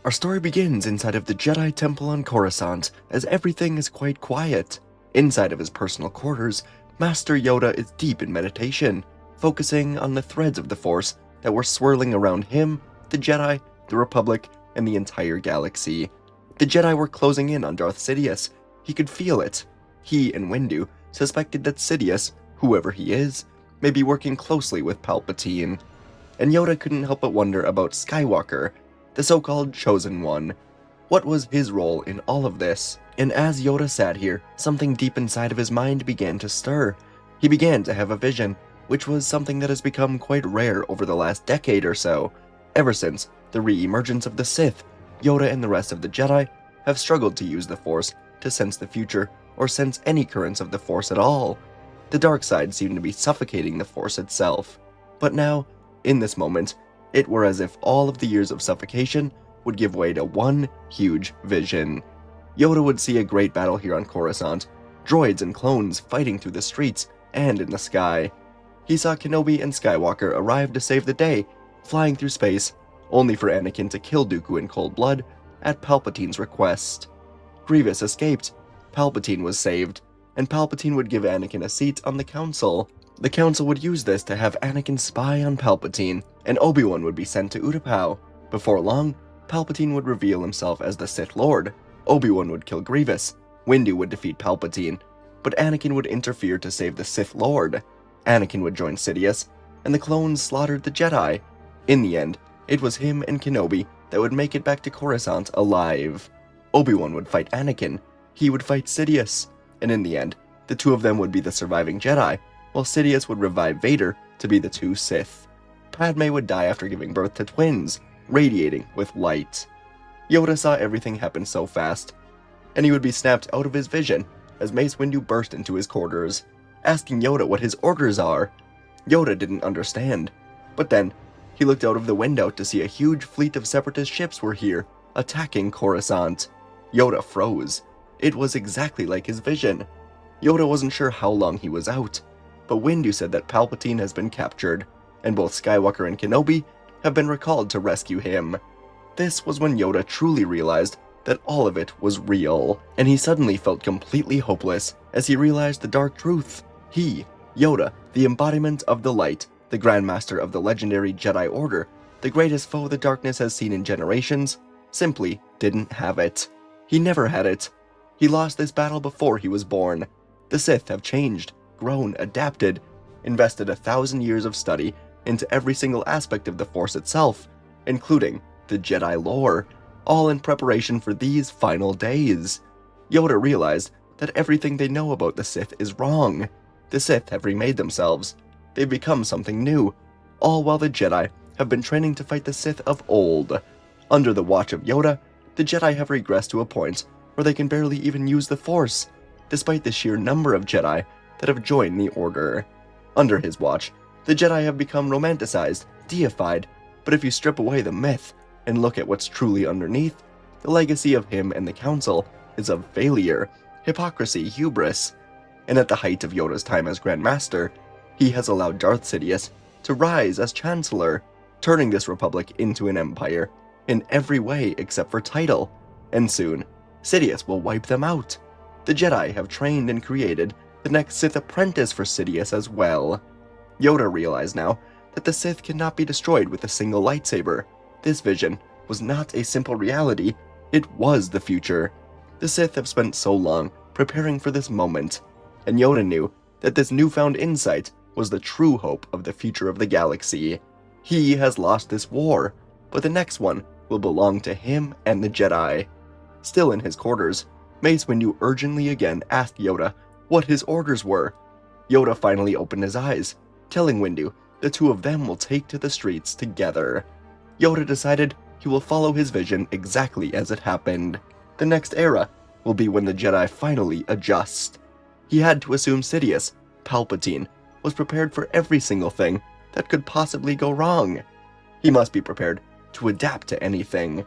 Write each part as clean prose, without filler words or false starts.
Our story begins inside of the Jedi Temple on Coruscant, as everything is quite quiet. Inside of his personal quarters, Master Yoda is deep in meditation, focusing on the threads of the Force that were swirling around him, the Jedi, the Republic, and the entire galaxy. The Jedi were closing in on Darth Sidious. He could feel it. He and Windu suspected that Sidious, whoever he is, may be working closely with Palpatine. And Yoda couldn't help but wonder about Skywalker, the so-called Chosen One. What was his role in all of this? And as Yoda sat here, something deep inside of his mind began to stir. He began to have a vision, which was something that has become quite rare over the last decade or so. Ever since the re-emergence of the Sith, Yoda and the rest of the Jedi have struggled to use the Force to sense the future or sense any currents of the Force at all. The dark side seemed to be suffocating the Force itself. But now, in this moment, it were as if all of the years of suffocation would give way to one huge vision. Yoda would see a great battle here on Coruscant, droids and clones fighting through the streets and in the sky. He saw Kenobi and Skywalker arrive to save the day, flying through space, only for Anakin to kill Dooku in cold blood at Palpatine's request. Grievous escaped, Palpatine was saved, and Palpatine would give Anakin a seat on the Council. The Council would use this to have Anakin spy on Palpatine, and Obi-Wan would be sent to Utapau. Before long, Palpatine would reveal himself as the Sith Lord. Obi-Wan would kill Grievous, Windu would defeat Palpatine, but Anakin would interfere to save the Sith Lord. Anakin would join Sidious, and the clones slaughtered the Jedi. In the end, it was him and Kenobi that would make it back to Coruscant alive. Obi-Wan would fight Anakin, he would fight Sidious, and in the end, the two of them would be the surviving Jedi, while Sidious would revive Vader to be the two Sith. Padme would die after giving birth to twins, radiating with light. Yoda saw everything happen so fast, and he would be snapped out of his vision as Mace Windu burst into his quarters, asking Yoda what his orders are. Yoda didn't understand, but then he looked out of the window to see a huge fleet of separatist ships were here, attacking Coruscant. Yoda froze. It was exactly like his vision. Yoda wasn't sure how long he was out, but Windu said that Palpatine has been captured, and both Skywalker and Kenobi have been recalled to rescue him. This was when Yoda truly realized that all of it was real, and he suddenly felt completely hopeless as he realized the dark truth. He, Yoda, the embodiment of the light, the Grandmaster of the legendary Jedi Order, the greatest foe the darkness has seen in generations, simply didn't have it. He never had it. He lost this battle before he was born. The Sith have changed, grown, adapted, invested 1,000 years of study into every single aspect of the Force itself, including the Jedi lore, all in preparation for these final days. Yoda realized that everything they know about the Sith is wrong. The Sith have remade themselves. They've become something new, all while the Jedi have been training to fight the Sith of old. Under the watch of Yoda, the Jedi have regressed to a point where they can barely even use the Force, despite the sheer number of Jedi that have joined the Order. Under his watch, the Jedi have become romanticized, deified, but if you strip away the myth and look at what's truly underneath, the legacy of him and the Council is of failure, hypocrisy, hubris. And at the height of Yoda's time as Grand Master, he has allowed Darth Sidious to rise as Chancellor, turning this republic into an empire in every way except for title. And soon, Sidious will wipe them out. The Jedi have trained and created the next Sith apprentice for Sidious as well. Yoda realized now that the Sith cannot be destroyed with a single lightsaber. This vision was not a simple reality, it was the future. The Sith have spent so long preparing for this moment, and Yoda knew that this newfound insight was the true hope of the future of the galaxy. He has lost this war, but the next one will belong to him and the Jedi. Still in his quarters, Mace Windu urgently again asked Yoda what his orders were. Yoda finally opened his eyes, telling Windu the two of them will take to the streets together. Yoda decided he will follow his vision exactly as it happened. The next era will be when the Jedi finally adjust. He had to assume Sidious, Palpatine, was prepared for every single thing that could possibly go wrong. He must be prepared to adapt to anything.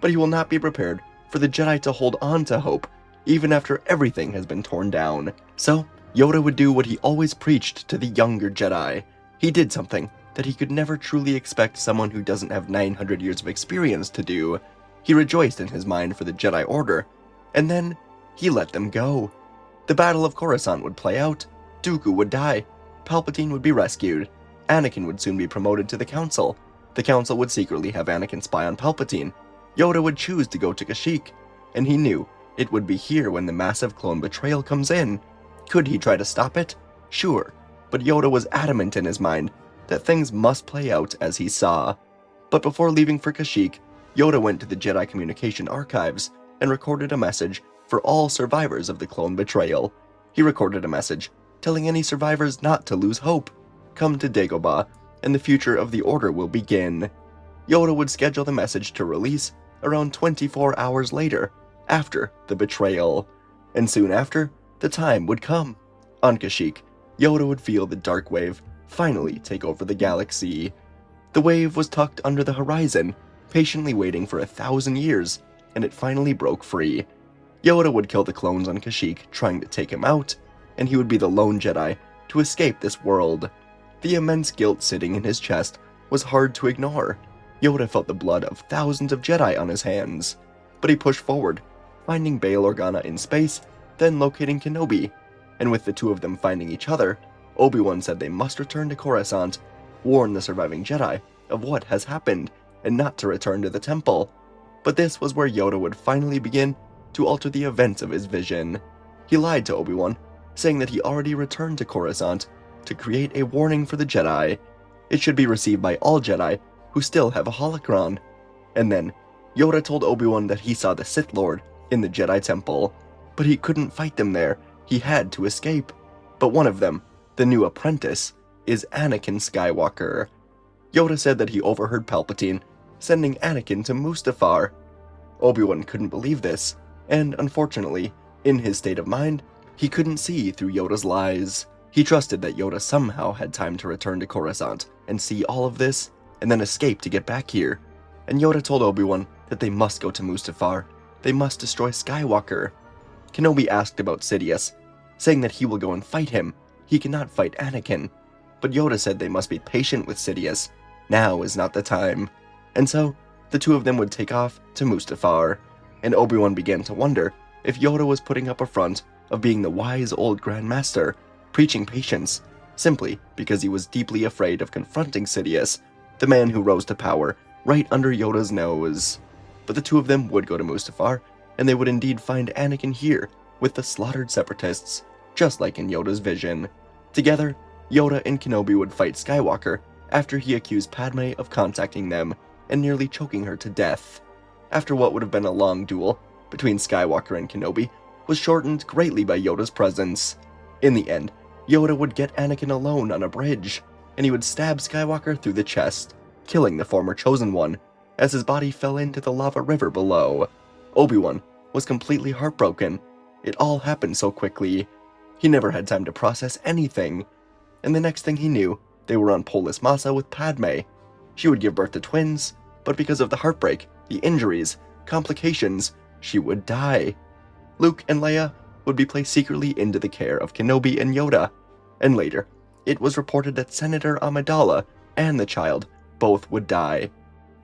But he will not be prepared for the Jedi to hold on to hope, even after everything has been torn down. So, Yoda would do what he always preached to the younger Jedi. He did something that he could never truly expect someone who doesn't have 900 years of experience to do. He rejoiced in his mind for the Jedi Order, and then he let them go. The Battle of Coruscant would play out, Dooku would die, Palpatine would be rescued, Anakin would soon be promoted to the Council. The Council would secretly have Anakin spy on Palpatine. Yoda would choose to go to Kashyyyk, and he knew it would be here when the massive clone betrayal comes in. Could he try to stop it? Sure, but Yoda was adamant in his mind that things must play out as he saw. But before leaving for Kashyyyk, Yoda went to the Jedi Communication Archives and recorded a message for all survivors of the clone betrayal. He recorded a message telling any survivors not to lose hope. Come to Dagobah, and the future of the Order will begin. Yoda would schedule the message to release around 24 hours later, after the betrayal. And soon after, the time would come. On Kashyyyk, Yoda would feel the dark wave finally take over the galaxy. The wave was tucked under the horizon, patiently waiting for 1,000 years, and it finally broke free. Yoda would kill the clones on Kashyyyk, trying to take him out, and he would be the lone Jedi to escape this world. The immense guilt sitting in his chest was hard to ignore. Yoda felt the blood of thousands of Jedi on his hands, but he pushed forward, finding Bail Organa in space, then locating Kenobi, and with the two of them finding each other, Obi-Wan said they must return to Coruscant, warn the surviving Jedi of what has happened, and not to return to the temple. But this was where Yoda would finally begin to alter the events of his vision. He lied to Obi-Wan, saying that he already returned to Coruscant to create a warning for the Jedi. It should be received by all Jedi who still have a holocron. And then, Yoda told Obi-Wan that he saw the Sith Lord in the Jedi Temple, but he couldn't fight them there. He had to escape. But one of them, the new apprentice, is Anakin Skywalker. Yoda said that he overheard Palpatine sending Anakin to Mustafar. Obi-Wan couldn't believe this, and unfortunately, in his state of mind, he couldn't see through Yoda's lies. He trusted that Yoda somehow had time to return to Coruscant and see all of this, and then escape to get back here. And Yoda told Obi-Wan that they must go to Mustafar. They must destroy Skywalker. Kenobi asked about Sidious, saying that he will go and fight him. He cannot fight Anakin. But Yoda said they must be patient with Sidious. Now is not the time. And so, the two of them would take off to Mustafar, and Obi-Wan began to wonder if Yoda was putting up a front of being the wise old Grand Master, preaching patience, simply because he was deeply afraid of confronting Sidious, the man who rose to power right under Yoda's nose. But the two of them would go to Mustafar, and they would indeed find Anakin here with the slaughtered separatists, just like in Yoda's vision. Together, Yoda and Kenobi would fight Skywalker after he accused Padme of contacting them and nearly choking her to death. After what would have been a long duel between Skywalker and Kenobi was shortened greatly by Yoda's presence. In the end, Yoda would get Anakin alone on a bridge, and he would stab Skywalker through the chest, killing the former Chosen One, as his body fell into the lava river below. Obi-Wan was completely heartbroken. It all happened so quickly. He never had time to process anything. And the next thing he knew, they were on Polis Massa with Padme. She would give birth to twins, but because of the heartbreak, the injuries, complications, she would die. Luke and Leia would be placed secretly into the care of Kenobi and Yoda, and later, it was reported that Senator Amidala and the child both would die.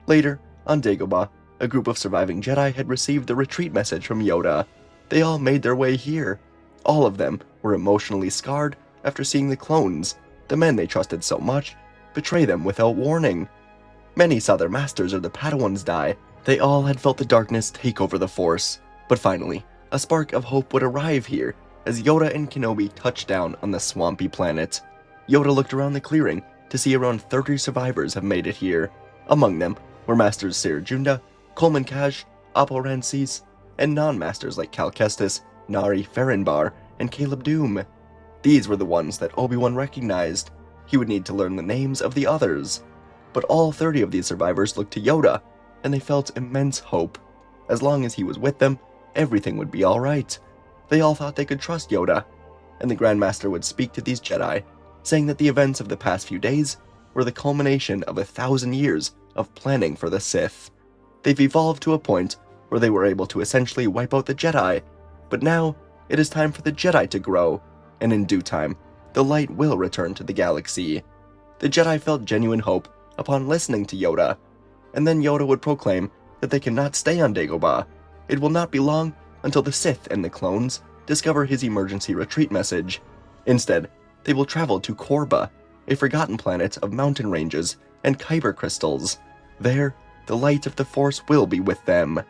Later, on Dagobah, a group of surviving Jedi had received the retreat message from Yoda. They all made their way here. All of them were emotionally scarred after seeing the clones, the men they trusted so much, betray them without warning. Many saw their masters or the Padawans die. They all had felt the darkness take over the Force. But finally, a spark of hope would arrive here as Yoda and Kenobi touched down on the swampy planet. Yoda looked around the clearing to see around 30 survivors have made it here. Among them were Masters Ser Junda, Coleman Kaj, Apo Rancis, and non-masters like Cal Kestis, Nari Ferenbar, and Caleb Doom. These were the ones that Obi-Wan recognized. He would need to learn the names of the others. But all 30 of these survivors looked to Yoda, and they felt immense hope. As long as he was with them, everything would be alright. They all thought they could trust Yoda, and the Grand Master would speak to these Jedi, saying that the events of the past few days were the culmination of 1,000 years of planning for the Sith. They've evolved to a point where they were able to essentially wipe out the Jedi, but now it is time for the Jedi to grow, and in due time, the light will return to the galaxy. The Jedi felt genuine hope upon listening to Yoda, and then Yoda would proclaim that they cannot stay on Dagobah. It will not be long until the Sith and the clones discover his emergency retreat message. Instead, they will travel to Korba, a forgotten planet of mountain ranges and kyber crystals. There, the light of the Force will be with them.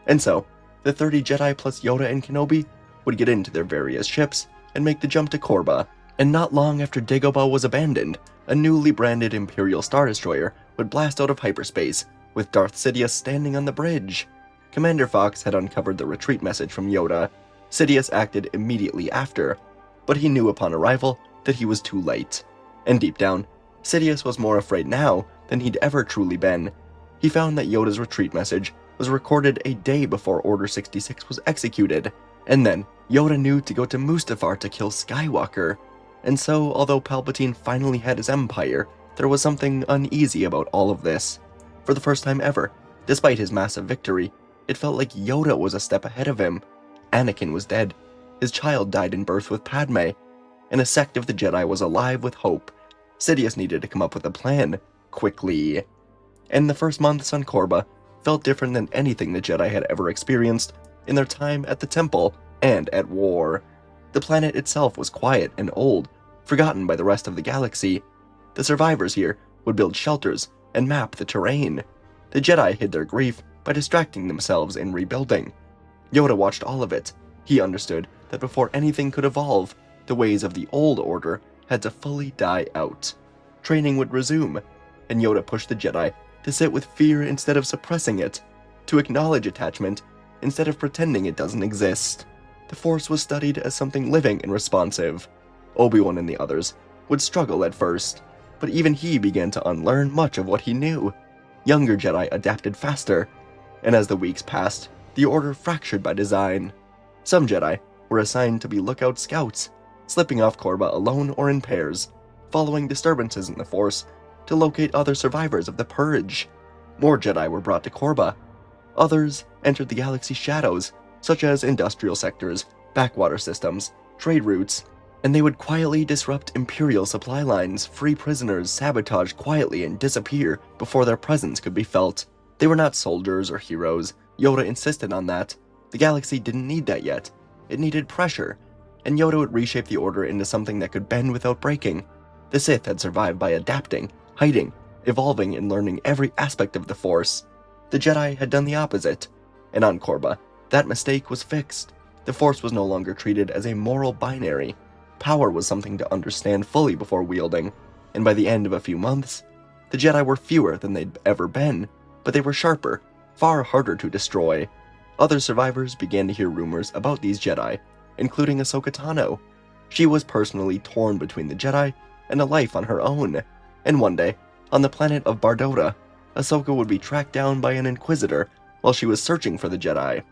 And so, the 30 Jedi plus Yoda and Kenobi would get into their various ships and make the jump to Korba. And not long after Dagobah was abandoned, a newly branded Imperial Star Destroyer would blast out of hyperspace, with Darth Sidious standing on the bridge. Commander Fox had uncovered the retreat message from Yoda. Sidious acted immediately after, but he knew upon arrival that he was too late. And deep down, Sidious was more afraid now than he'd ever truly been. He found that Yoda's retreat message was recorded a day before Order 66 was executed, and then Yoda knew to go to Mustafar to kill Skywalker. And so, although Palpatine finally had his empire, there was something uneasy about all of this. For the first time ever, despite his massive victory, it felt like Yoda was a step ahead of him. Anakin was dead, his child died in birth with Padme, and a sect of the Jedi was alive with hope. Sidious needed to come up with a plan, quickly. And the first months on Korba felt different than anything the Jedi had ever experienced in their time at the Temple and at war. The planet itself was quiet and old, forgotten by the rest of the galaxy. The survivors here would build shelters and map the terrain. The Jedi hid their grief by distracting themselves in rebuilding. Yoda watched all of it. He understood that before anything could evolve, the ways of the old order had to fully die out. Training would resume, and Yoda pushed the Jedi to sit with fear instead of suppressing it, to acknowledge attachment instead of pretending it doesn't exist. The Force was studied as something living and responsive. Obi-Wan and the others would struggle at first, but even he began to unlearn much of what he knew. Younger Jedi adapted faster, and as the weeks passed, the Order fractured by design. Some Jedi were assigned to be lookout scouts, slipping off Korba alone or in pairs, following disturbances in the Force to locate other survivors of the Purge. More Jedi were brought to Korba. Others entered the galaxy's shadows, such as industrial sectors, backwater systems, trade routes, and they would quietly disrupt Imperial supply lines, free prisoners, sabotage quietly, and disappear before their presence could be felt. They were not soldiers or heroes. Yoda insisted on that. The galaxy didn't need that yet. It needed pressure, and Yoda would reshape the Order into something that could bend without breaking. The Sith had survived by adapting, hiding, evolving, and learning every aspect of the Force. The Jedi had done the opposite, and on Korba, that mistake was fixed. The Force was no longer treated as a moral binary. Power was something to understand fully before wielding, and by the end of a few months, the Jedi were fewer than they'd ever been, but they were sharper, far harder to destroy. Other survivors began to hear rumors about these Jedi, including Ahsoka Tano. She was personally torn between the Jedi and a life on her own, and one day, on the planet of Bardota, Ahsoka would be tracked down by an Inquisitor while she was searching for the Jedi.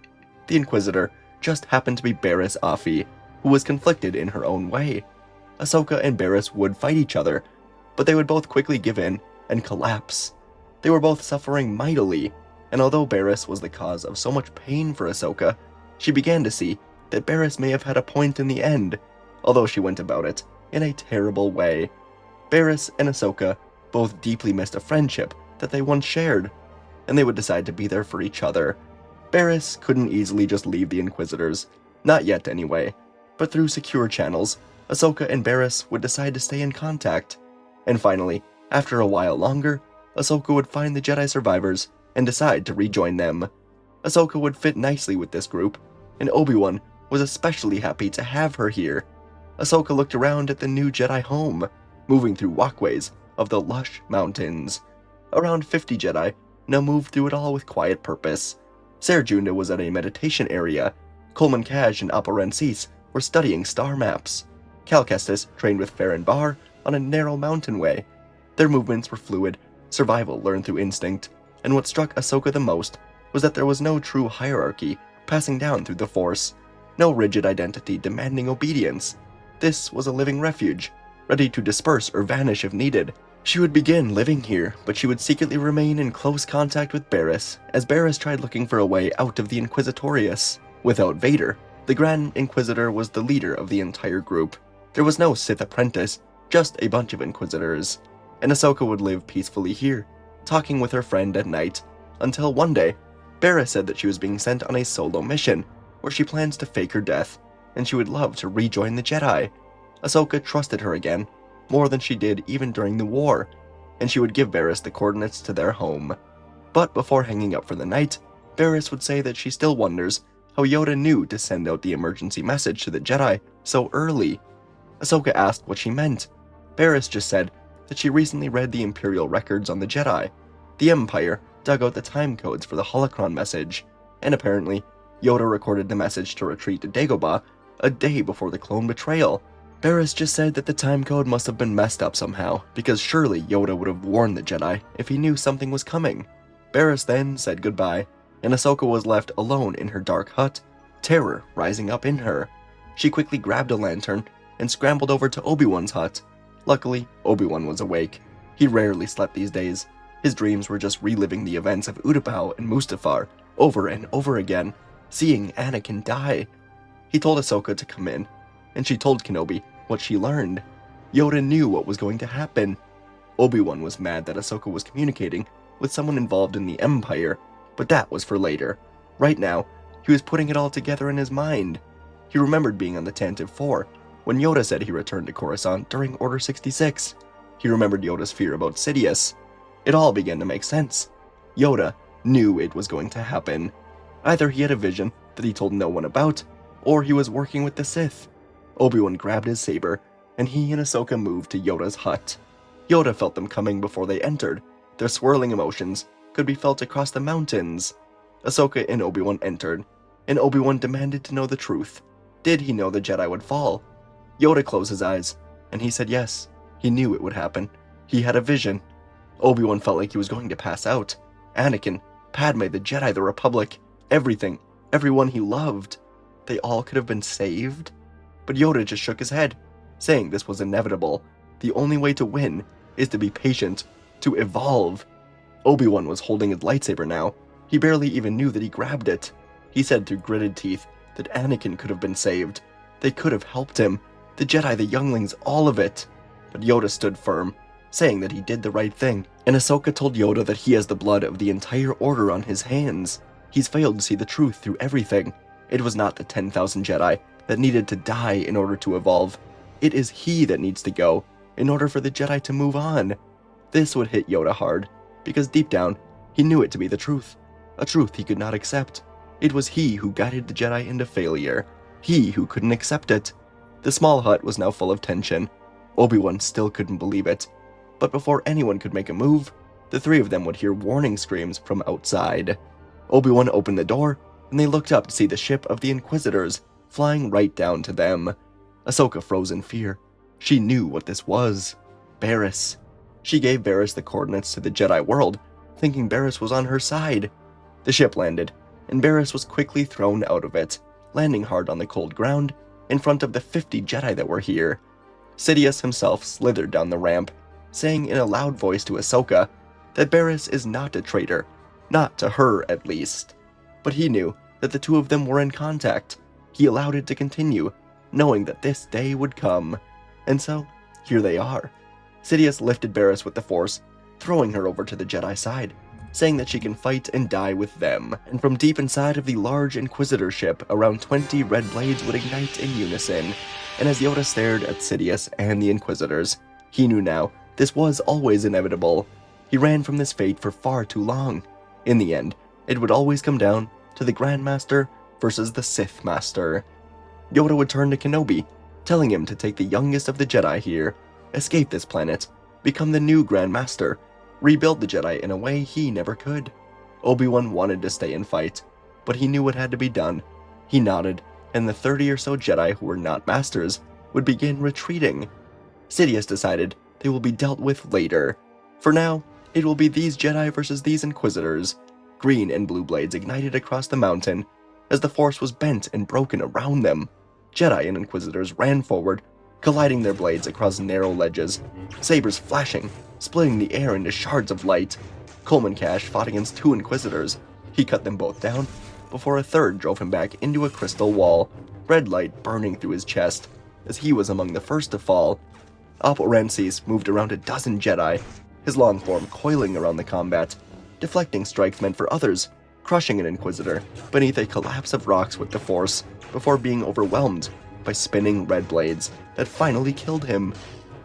The Inquisitor just happened to be Barriss Offee, who was conflicted in her own way. Ahsoka and Barriss would fight each other, but they would both quickly give in and collapse. They were both suffering mightily, and although Barriss was the cause of so much pain for Ahsoka, she began to see that Barriss may have had a point in the end, although she went about it in a terrible way. Barriss and Ahsoka both deeply missed a friendship that they once shared, and they would decide to be there for each other. Barriss couldn't easily just leave the Inquisitors, not yet anyway, but through secure channels, Ahsoka and Barriss would decide to stay in contact. And finally, after a while longer, Ahsoka would find the Jedi survivors and decide to rejoin them. Ahsoka would fit nicely with this group, and Obi-Wan was especially happy to have her here. Ahsoka looked around at the new Jedi home, moving through walkways of the lush mountains. Around 50 Jedi now moved through it all with quiet purpose. Ser Junda was at a meditation area. Coleman Kaj and Appa Rensis were studying star maps. Cal Kestis trained with Farron Barr on a narrow mountain way. Their movements were fluid, survival learned through instinct, and what struck Ahsoka the most was that there was no true hierarchy passing down through the Force, no rigid identity demanding obedience. This was a living refuge, ready to disperse or vanish if needed. She would begin living here, but she would secretly remain in close contact with Barriss, as Barriss tried looking for a way out of the Inquisitorius. Without Vader, the Grand Inquisitor was the leader of the entire group. There was no Sith apprentice, just a bunch of Inquisitors. And Ahsoka would live peacefully here, talking with her friend at night, until one day, Barriss said that she was being sent on a solo mission, where she plans to fake her death, and she would love to rejoin the Jedi. Ahsoka trusted her again, more than she did even during the war, and she would give Barriss the coordinates to their home. But before hanging up for the night, Barriss would say that she still wonders how Yoda knew to send out the emergency message to the Jedi so early. Ahsoka asked what she meant. Barriss just said that she recently read the Imperial records on the Jedi. The Empire dug out the time codes for the holocron message, and apparently, Yoda recorded the message to retreat to Dagobah a day before the clone betrayal. Barriss just said that the time code must have been messed up somehow, because surely Yoda would have warned the Jedi if he knew something was coming. Barriss then said goodbye, and Ahsoka was left alone in her dark hut, terror rising up in her. She quickly grabbed a lantern and scrambled over to Obi-Wan's hut. Luckily, Obi-Wan was awake. He rarely slept these days. His dreams were just reliving the events of Utapau and Mustafar over and over again, seeing Anakin die. He told Ahsoka to come in, and she told Kenobi what she learned. Yoda knew what was going to happen. Obi-Wan was mad that Ahsoka was communicating with someone involved in the Empire, but that was for later. Right now, he was putting it all together in his mind. He remembered being on the Tantive 4 when Yoda said he returned to Coruscant during Order 66. He remembered Yoda's fear about Sidious. It all began to make sense. Yoda knew it was going to happen. Either he had a vision that he told no one about, or he was working with the Sith. Obi-Wan grabbed his saber, and he and Ahsoka moved to Yoda's hut. Yoda felt them coming before they entered. Their swirling emotions could be felt across the mountains. Ahsoka and Obi-Wan entered, and Obi-Wan demanded to know the truth. Did he know the Jedi would fall? Yoda closed his eyes, and he said yes. He knew it would happen. He had a vision. Obi-Wan felt like he was going to pass out. Anakin, Padme, the Jedi, the Republic, everything, everyone he loved. They all could have been saved? But Yoda just shook his head, saying this was inevitable. The only way to win is to be patient, to evolve. Obi-Wan was holding his lightsaber now. He barely even knew that he grabbed it. He said through gritted teeth that Anakin could have been saved. They could have helped him. The Jedi, the younglings, all of it. But Yoda stood firm, saying that he did the right thing. And Ahsoka told Yoda that he has the blood of the entire Order on his hands. He's failed to see the truth through everything. It was not the 10,000 Jedi that needed to die in order to evolve. It is he that needs to go in order for the Jedi to move on. This would hit Yoda hard, because deep down, he knew it to be the truth. A truth he could not accept. It was he who guided the Jedi into failure. He who couldn't accept it. The small hut was now full of tension. Obi-Wan still couldn't believe it. But before anyone could make a move, the three of them would hear warning screams from outside. Obi-Wan opened the door, and they looked up to see the ship of the Inquisitors flying right down to them. Ahsoka froze in fear. She knew what this was. Barriss. She gave Barriss the coordinates to the Jedi world, thinking Barriss was on her side. The ship landed, and Barriss was quickly thrown out of it, landing hard on the cold ground in front of the 50 Jedi that were here. Sidious himself slithered down the ramp, saying in a loud voice to Ahsoka that Barriss is not a traitor, not to her at least. But he knew that the two of them were in contact. He allowed it to continue, knowing that this day would come. And so, here they are. Sidious lifted Barriss with the Force, throwing her over to the Jedi side, saying that she can fight and die with them. And from deep inside of the large Inquisitor ship, around 20 red blades would ignite in unison. And as Yoda stared at Sidious and the Inquisitors, he knew now this was always inevitable. He ran from this fate for far too long. In the end, it would always come down to the Grandmaster versus the Sith Master. Yoda would turn to Kenobi, telling him to take the youngest of the Jedi here, escape this planet, become the new Grand Master, rebuild the Jedi in a way he never could. Obi-Wan wanted to stay and fight, but he knew what had to be done. He nodded, and the 30 or so Jedi who were not Masters would begin retreating. Sidious decided they will be dealt with later. For now, it will be these Jedi versus these Inquisitors. Green and blue blades ignited across the mountain as the Force was bent and broken around them. Jedi and Inquisitors ran forward, colliding their blades across narrow ledges, sabers flashing, splitting the air into shards of light. Coleman Cash fought against 2 Inquisitors. He cut them both down, before a third drove him back into a crystal wall, red light burning through his chest, as he was among the first to fall. Oppo Ramses moved around a dozen Jedi, his long form coiling around the combat. Deflecting strikes meant for others, crushing an Inquisitor beneath a collapse of rocks with the Force before being overwhelmed by spinning red blades that finally killed him.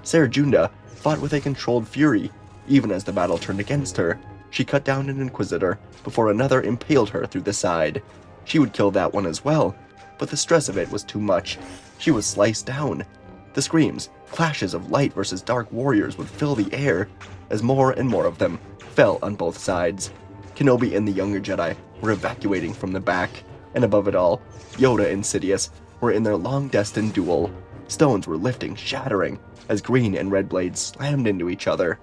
Serjunda fought with a controlled fury. Even as the battle turned against her, she cut down an Inquisitor before another impaled her through the side. She would kill that one as well, but the stress of it was too much. She was sliced down. The screams, clashes of light versus dark warriors would fill the air as more and more of them fell on both sides. Kenobi and the younger Jedi were evacuating from the back, and above it all, Yoda and Sidious were in their long-destined duel. Stones were lifting, shattering, as green and red blades slammed into each other.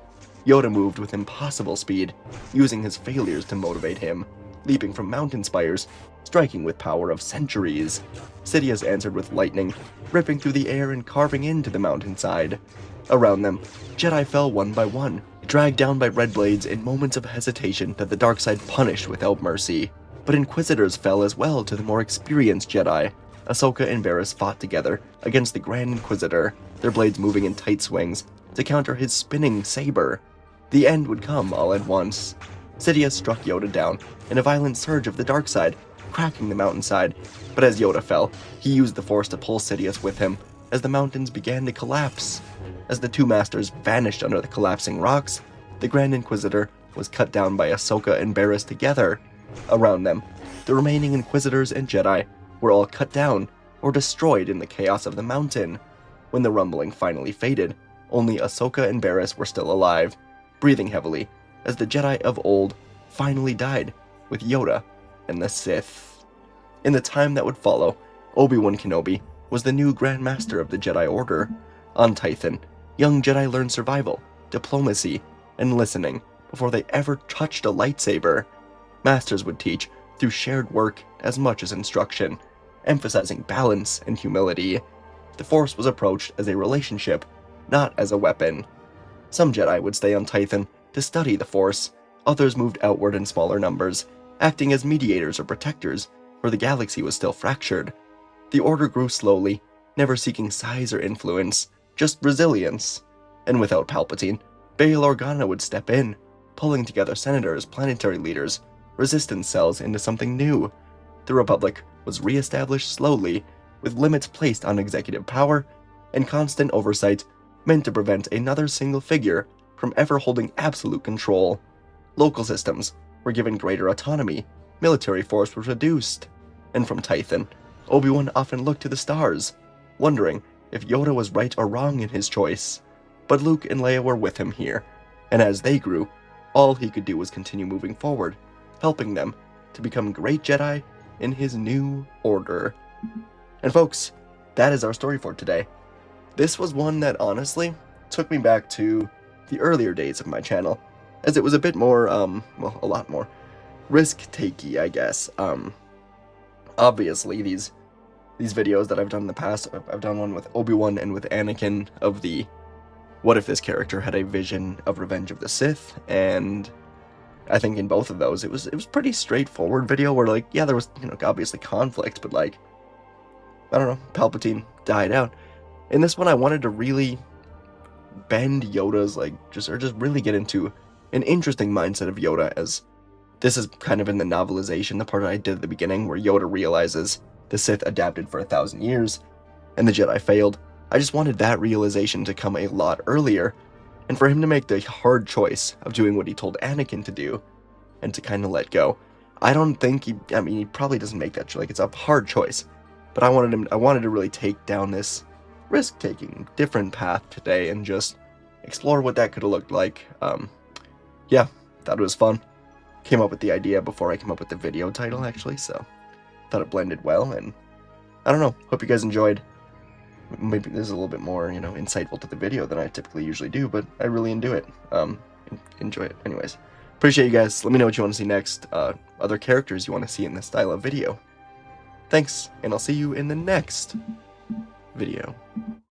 Yoda moved with impossible speed, using his failures to motivate him, leaping from mountain spires, striking with power of centuries. Sidious answered with lightning, ripping through the air and carving into the mountainside. Around them, Jedi fell one by one, dragged down by red blades in moments of hesitation that the dark side punished without mercy. But Inquisitors fell as well to the more experienced Jedi. Ahsoka and Barriss fought together against the Grand Inquisitor, their blades moving in tight swings to counter his spinning saber. The end would come all at once. Sidious struck Yoda down in a violent surge of the dark side, cracking the mountainside, but as Yoda fell, he used the Force to pull Sidious with him as the mountains began to collapse. As the two masters vanished under the collapsing rocks, the Grand Inquisitor was cut down by Ahsoka and Barriss together. Around them, the remaining Inquisitors and Jedi were all cut down or destroyed in the chaos of the mountain. When the rumbling finally faded, only Ahsoka and Barriss were still alive, breathing heavily as the Jedi of old finally died with Yoda and the Sith. In the time that would follow, Obi-Wan Kenobi was the new Grand Master of the Jedi Order. On Tython, young Jedi learned survival, diplomacy, and listening before they ever touched a lightsaber. Masters would teach through shared work as much as instruction, emphasizing balance and humility. The Force was approached as a relationship, not as a weapon. Some Jedi would stay on Tython to study the Force. Others moved outward in smaller numbers, acting as mediators or protectors where the galaxy was still fractured. The Order grew slowly, never seeking size or influence, just resilience. And without Palpatine, Bail Organa would step in, pulling together senators, planetary leaders, resistance cells into something new. The Republic was re-established slowly, with limits placed on executive power and constant oversight meant to prevent another single figure from ever holding absolute control. Local systems were given greater autonomy, military force was reduced, and from Tython, Obi-Wan often looked to the stars, wondering if Yoda was right or wrong in his choice. But Luke and Leia were with him here, and as they grew, all he could do was continue moving forward, helping them to become great Jedi in his new order. And folks, that is our story for today. This was one that honestly took me back to the earlier days of my channel, as it was a bit more, well, a lot more risk-takey, I guess. Obviously, these videos that I've done in the past, I've done one with Obi-Wan and with Anakin of the what if this character had a vision of Revenge of the Sith, and I think in both of those it was pretty straightforward video where, like, yeah, there was, you know, obviously conflict, but like, I don't know, Palpatine died out. In this one, I wanted to really bend Yoda's, like, just really get into an interesting mindset of Yoda, as this is kind of in the novelization, the part I did at the beginning, where Yoda realizes the Sith adapted for 1,000 years, and the Jedi failed. I just wanted that realization to come a lot earlier, and for him to make the hard choice of doing what he told Anakin to do, and to kind of let go. I don't think he probably doesn't make that, like, it's a hard choice, but I wanted to really take down this risk-taking, different path today, and just explore what that could have looked like. Yeah, thought it was fun. Came up with the idea before I came up with the video title, actually, so thought it blended well, and I don't know, hope you guys enjoyed. Maybe this is a little bit more, you know, insightful to the video than I typically usually do, but I really enjoy it. Enjoy it. Anyways, appreciate you guys. Let me know what you want to see next, other characters you want to see in this style of video. Thanks, and I'll see you in the next video.